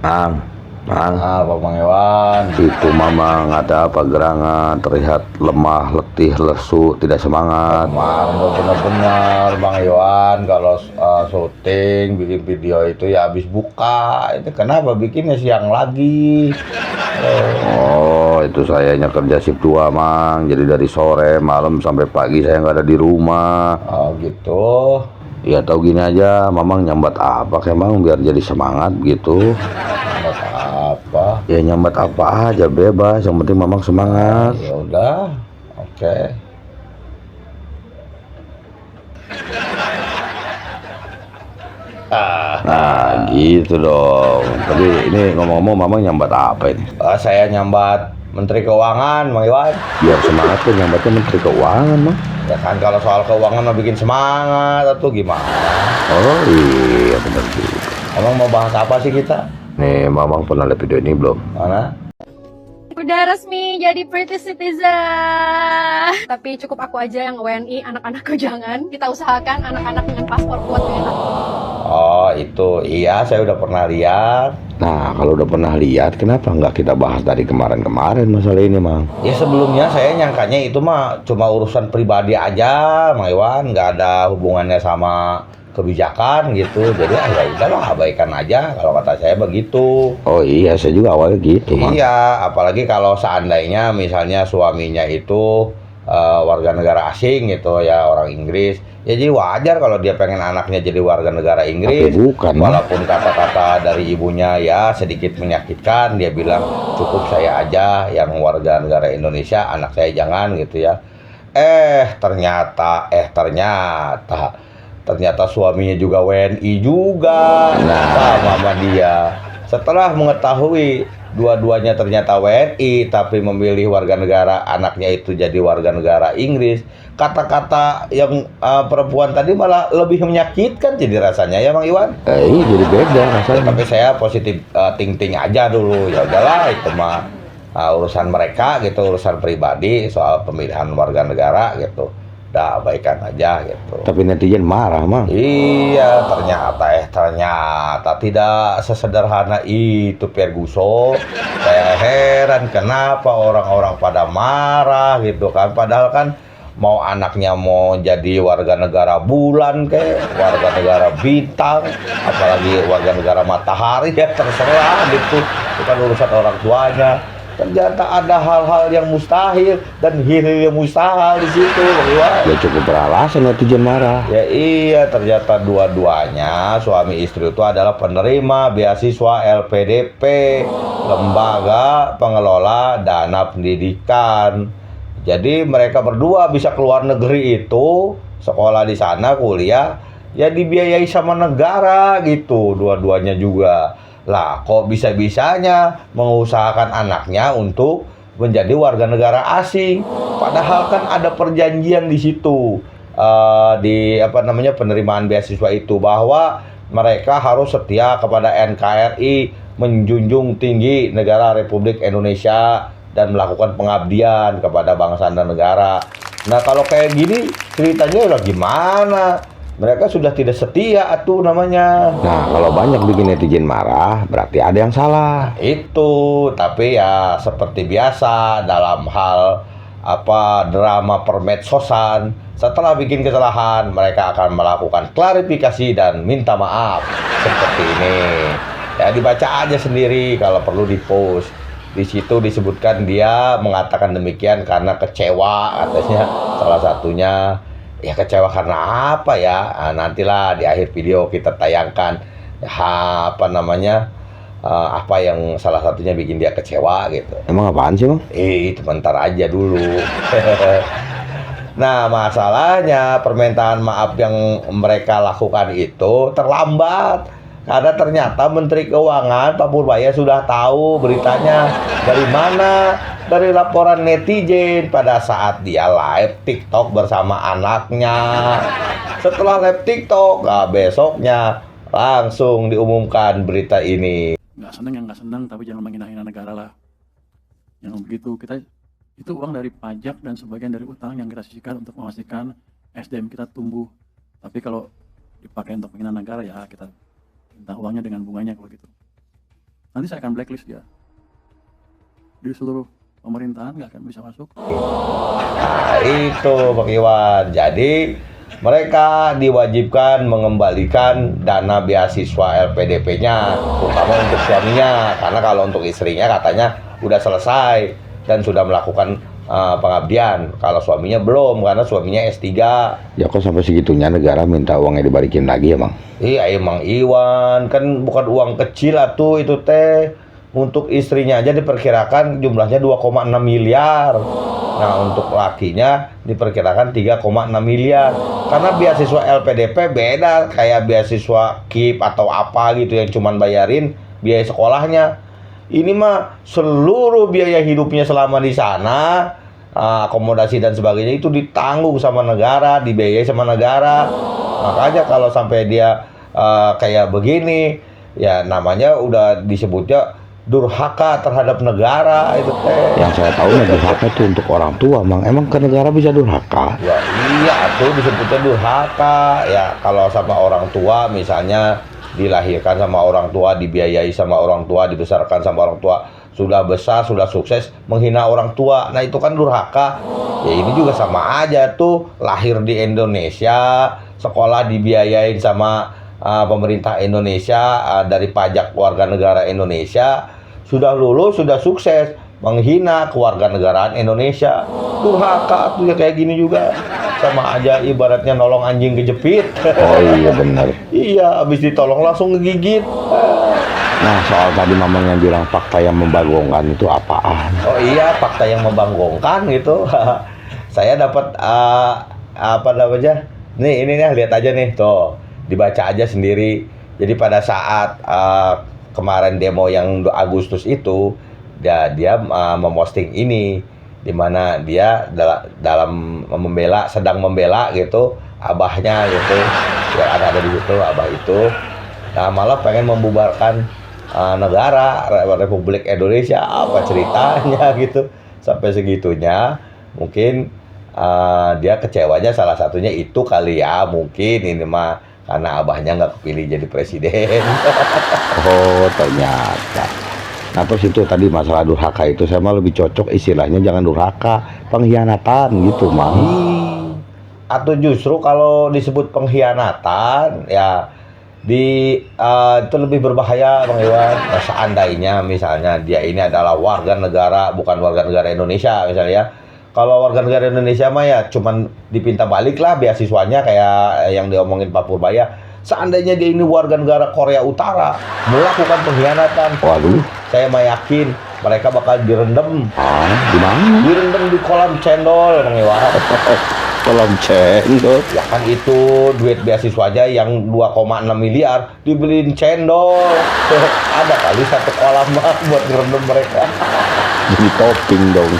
Mang, Mang, Apa Bang Iwan? itu Mamang ada apa gerangan, terlihat lemah, letih, lesu, tidak semangat. Kemarin tuh bener-bener Bang Iwan kalau syuting bikin video itu ya habis buka. Itu kenapa bikinnya siang lagi? Oh, itu sayanya kerja shift 2, Mang. Jadi dari sore, malam sampai pagi saya nggak ada di rumah. Oh gitu. Ya tahu gini aja, Mamang nyambat apa kayak Mang biar jadi semangat gitu. Nggak apa. Ya nyambat apa aja bebas, yang penting Mamang semangat. Ya udah. Oke. Nah, gitu dong. Tapi ini ngomong-ngomong Mamang nyambat apa ini? Saya nyambat Menteri Keuangan Bang Iwan. Biar semangat tuh nyambatnya Menteri Keuangan, Mang. Ya kan kalau soal keuangan mah bikin semangat atau gimana? Oh iya benar juga. Emang mau bahas apa sih kita? Nih, Mamang pernah lihat video ini belum? Mana? Udah resmi jadi British citizen. Tapi cukup aku aja yang WNI, anak-anakku jangan. Kita usahakan anak-anak dengan paspor kuat ya. Oh itu, iya saya udah pernah lihat. Nah, kalau udah pernah lihat, kenapa nggak kita bahas dari kemarin-kemarin masalah ini, Mang? Ya sebelumnya saya nyangkanya itu mah cuma urusan pribadi aja, Mang Iwan, nggak ada hubungannya sama kebijakan gitu. Jadi ya udahlah abaikan aja kalau kata saya begitu. Oh iya, saya juga awalnya gitu, Mang. Iya, apalagi kalau seandainya misalnya suaminya itu warga negara asing gitu ya, orang Inggris. Ya jadi wajar kalau dia pengen anaknya jadi warga negara Inggris. Tapi bukan, Mang. Walaupun kata-kata dari ibunya ya sedikit menyakitkan, dia bilang cukup saya aja yang warga negara Indonesia, anak saya jangan gitu ya. Ternyata suaminya juga WNI juga. Nah. Sama dia. Setelah mengetahui dua-duanya ternyata WNI tapi memilih warga negara, anaknya itu jadi warga negara Inggris, kata-kata yang perempuan tadi malah lebih menyakitkan jadi rasanya ya Bang Iwan. Iya, jadi beda Ya, rasanya. tapi saya positif thinking aja dulu, ya udahlah itu mah urusan mereka gitu, urusan pribadi soal pemilihan warga negara gitu, udah abaikan aja gitu. Tapi netizen marah, Mang. Iya, ternyata tidak sesederhana itu Ferguson. Saya heran kenapa orang-orang pada marah gitu kan. Padahal kan mau anaknya mau jadi warga negara bulan warga negara bintang, apalagi warga negara matahari ya terserah gitu. Itu kan urusan orang tuanya. Ternyata ada hal-hal yang mustahil dan hal-hal yang mustahil di situ, Bang Iwan. Ya cukup beralasan netizen marah. Ya iya, ternyata dua-duanya suami istri itu adalah penerima beasiswa LPDP, Lembaga Pengelola Dana Pendidikan. Jadi mereka berdua bisa keluar negeri itu, sekolah di sana, kuliah, ya dibiayai sama negara gitu, dua-duanya juga. Lah, kok bisa-bisanya mengusahakan anaknya untuk menjadi warga negara asing? Padahal kan ada perjanjian di situ di apa namanya penerimaan beasiswa itu bahwa mereka harus setia kepada NKRI, menjunjung tinggi negara Republik Indonesia dan melakukan pengabdian kepada bangsa dan negara. Nah, kalau kayak gini ceritanya udah gimana? Mereka sudah tidak setia atuh namanya. Nah, kalau banyak bikin netizen marah, berarti ada yang salah. Itu, tapi ya seperti biasa dalam hal apa drama permedsosan, setelah bikin kesalahan mereka akan melakukan klarifikasi dan minta maaf seperti ini. Ya dibaca aja sendiri kalau perlu di-post. Di situ disebutkan dia mengatakan demikian karena kecewa katanya salah satunya. Ya kecewa karena apa ya? Nah, nantilah di akhir video kita tayangkan apa namanya apa yang salah satunya bikin dia kecewa gitu. Emang apaan sih, Mang? Itu bentar aja dulu. Nah, masalahnya permintaan maaf yang mereka lakukan itu terlambat. Karena ternyata Menteri Keuangan Pak Purbaya sudah tahu beritanya dari mana? Dari laporan netizen pada saat dia live TikTok bersama anaknya. Setelah live TikTok, besoknya langsung diumumkan berita ini. Nggak seneng yang nggak seneng, tapi jangan menghina-hina negara lah. Yang begitu kita itu uang dari pajak dan sebagian dari utang yang kita sisihkan untuk memastikan SDM kita tumbuh. Tapi kalau dipakai untuk menghina negara ya kita minta uangnya dengan bunganya kalau gitu. nanti saya akan blacklist dia. Di seluruh pemerintahan nggak akan bisa masuk. Nah, itu Pak Iwan. Jadi mereka diwajibkan mengembalikan dana beasiswa LPDP-nya, terutama untuk suaminya. Karena kalau untuk istrinya katanya udah selesai dan sudah melakukan pengabdian. Kalau suaminya belum, karena suaminya S3. Ya kok sampai segitunya negara minta uangnya dibalikin lagi ya Mang? Iya emang Iwan, kan bukan uang kecil atuh itu teh. Untuk istrinya aja diperkirakan jumlahnya 2,6 miliar. Nah untuk lakinya diperkirakan 3,6 miliar. Karena beasiswa LPDP beda kayak beasiswa KIP atau apa gitu yang cuman bayarin biaya sekolahnya. Ini mah seluruh biaya hidupnya selama di sana, akomodasi dan sebagainya itu ditanggung sama negara, dibiayai sama negara. Makanya kalau sampai dia kayak begini, ya namanya udah disebutnya durhaka terhadap negara itu teh. Yang saya tahu durhaka itu untuk orang tua Mang. Emang ke negara bisa durhaka? Ya iya tuh disebutnya durhaka. Ya kalau sama orang tua misalnya dilahirkan sama orang tua, dibiayai sama orang tua, dibesarkan sama orang tua, sudah besar, sudah sukses, menghina orang tua. Nah itu kan durhaka. Ya ini juga sama aja tuh, lahir di Indonesia, sekolah dibiayain sama pemerintah Indonesia, dari pajak warga negara Indonesia, sudah lulus, sudah sukses, menghina kewarganegaraan Indonesia. Durhaka tuh ya kayak gini juga. Sama aja ibaratnya nolong anjing kejepit. Oh iya benar. Iya, habis ditolong langsung ngegigit. Nah soal tadi Mamang yang bilang fakta yang membagongkan itu apaan? Oh iya, fakta yang membanggongkan gitu. Saya dapat apa namanya? Nih ini nih, lihat aja nih tuh, dibaca aja sendiri. Jadi pada saat kemarin demo yang Agustus itu, dia memposting ini, di mana dia dalam sedang membela gitu abahnya gitu, yang ada di situ abah itu. Nah malah pengen membubarkan negara Republik Indonesia, apa ceritanya gitu sampai segitunya. Mungkin dia kecewanya salah satunya itu kali ya, mungkin ini mah karena abahnya nggak kepilih jadi presiden. Oh ternyata. Nah terus itu tadi masalah durhaka itu saya mah lebih cocok istilahnya jangan durhaka, pengkhianatan gitu Mang. Atau justru kalau disebut pengkhianatan ya itu lebih berbahaya Bang Iwan. Nah, seandainya misalnya dia ini adalah warga negara, bukan warga negara Indonesia misalnya. Kalau warga negara Indonesia mah ya cuman dipinta balik lah beasiswanya kayak yang diomongin Pak Purbaya. Seandainya dia ini warga negara Korea Utara melakukan pengkhianatan, Waduh. saya mah yakin mereka bakal direndam. Gimana? Direndam di kolam cendol Bang Iwan. Kolam cendol. Ya kan itu duit beasiswanya yang 2,6 miliar dibeliin cendol. Ada kali satu kolam mah buat ngerendam mereka. Jadi topping dong.